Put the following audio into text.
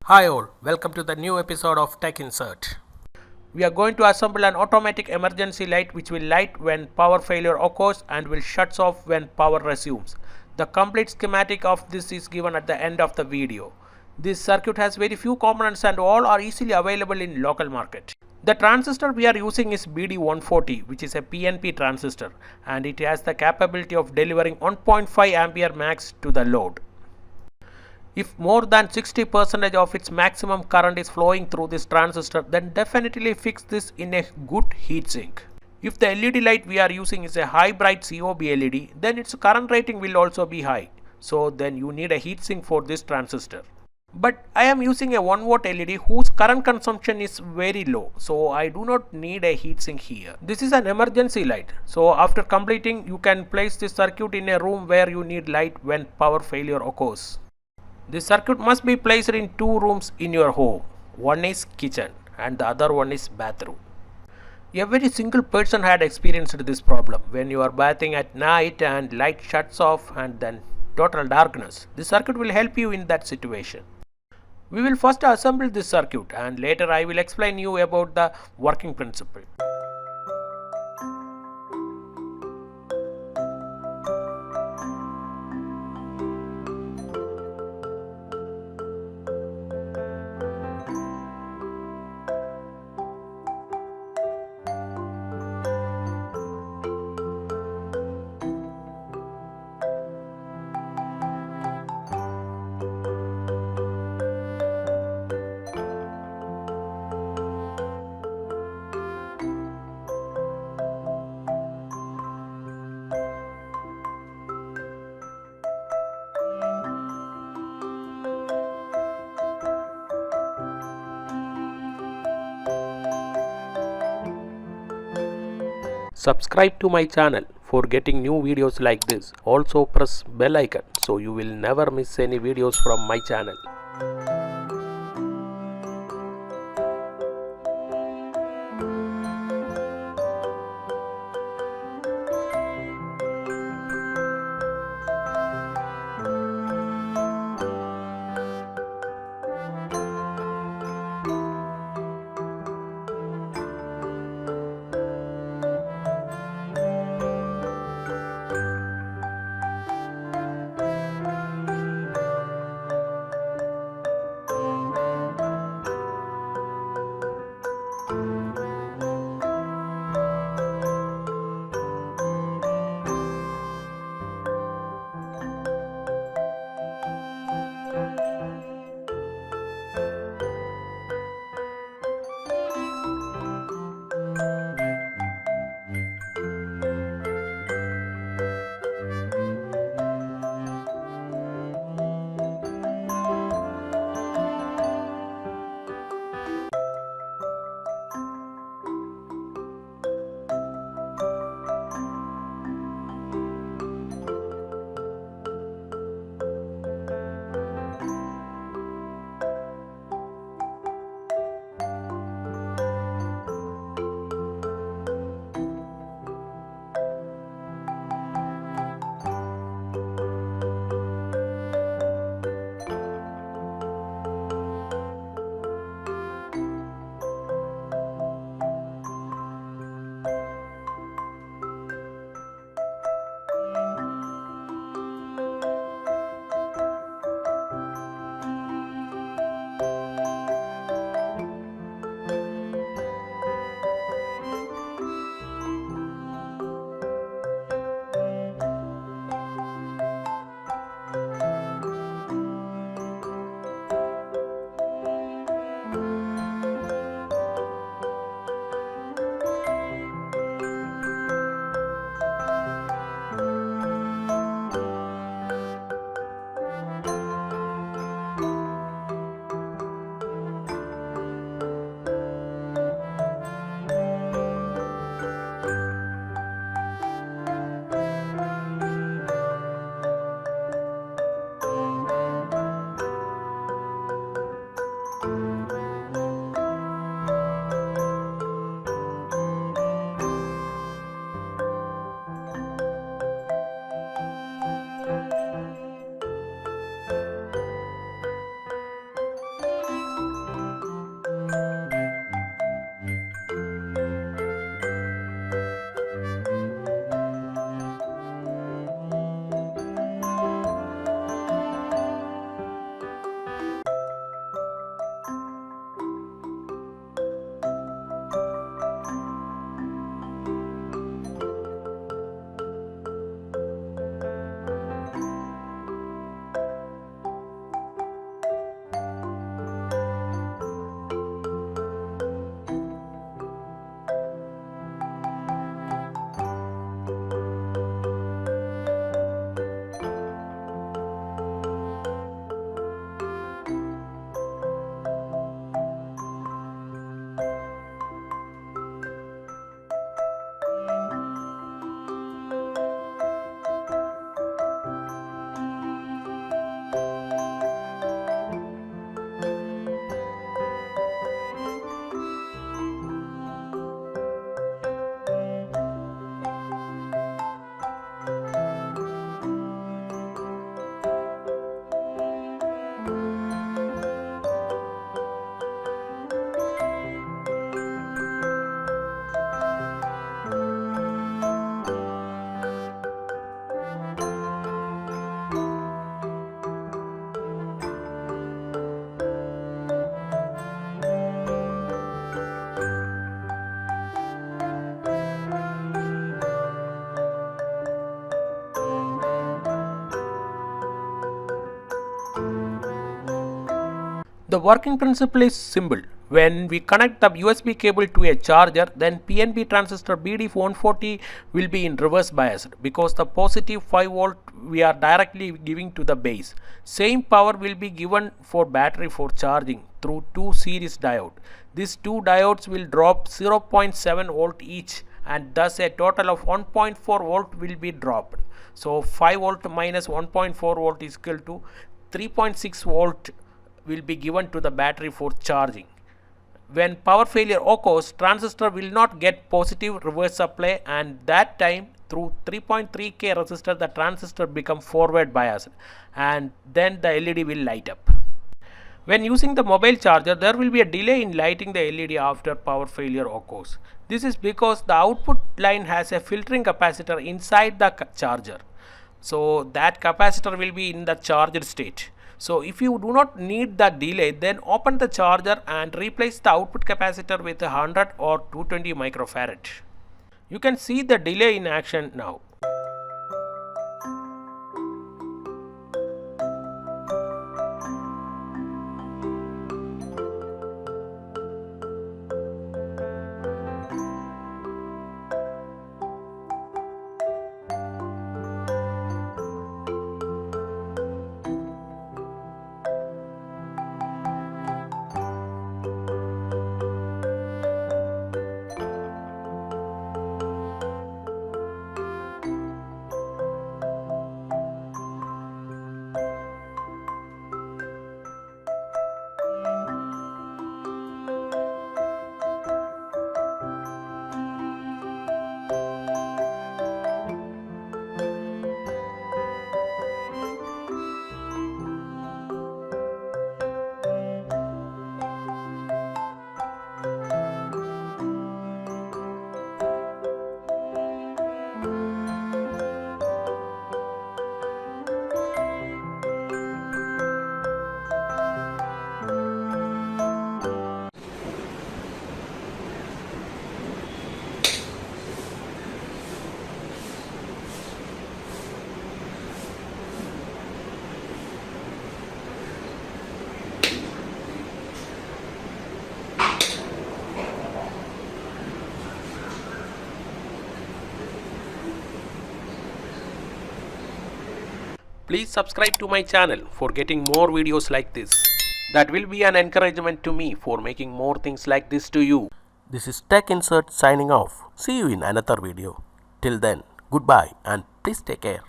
Hi all, welcome to the new episode of Tech Insert. We are going to assemble an automatic emergency light which will light when power failure occurs and will shut off when power resumes. The complete schematic of this is given at the end of the video. This circuit has very few components and all are easily available in local market. The transistor we are using is BD140, which is a PNP transistor, and it has the capability of delivering 1.5 ampere max to the load. If more than 60% of its maximum current is flowing through this transistor, then definitely fix this in a good heatsink. If the LED light we are using is a high bright COB LED, then its current rating will also be high. So then you need a heatsink for this transistor. But I am using a 1 watt LED whose current consumption is very low, so I do not need a heatsink here. This is an emergency light, so after completing you can place this circuit in a room where you need light when power failure occurs. The circuit must be placed in two rooms in your home. One is kitchen and the other one is bathroom. Every single person had experienced this problem when you are bathing at night and light shuts off and then total darkness. The circuit will help you in that situation. We will first assemble this circuit and later I will explain you about the working principle. Subscribe to my channel for getting new videos like this. Also press bell icon so you will never miss any videos from my channel. The working principle is simple. When we connect the USB cable to a charger, then PNP transistor BD140 will be in reverse bias because the positive 5 volt we are directly giving to the base. Same power will be given for battery for charging through two series diode. These two diodes will drop 0.7 volt each, and thus a total of 1.4 volt will be dropped. So 5 volt minus 1.4 volt is equal to 3.6 volt will be given to the battery for charging. When power failure occurs, transistor will not get positive reverse supply, and that time through 3.3K resistor the transistor become forward biased, and then the LED will light up. When using the mobile charger, there will be a delay in lighting the LED after power failure occurs. This is because the output line has a filtering capacitor inside the charger. So that capacitor will be in the charged state. So if you do not need the delay, then open the charger and replace the output capacitor with 100 or 220 microfarad. You can see the delay in action now. Please subscribe to my channel for getting more videos like this. That will be an encouragement to me for making more things like this to you. This is Tech Insert signing off. See you in another video. Till then, goodbye and please take care.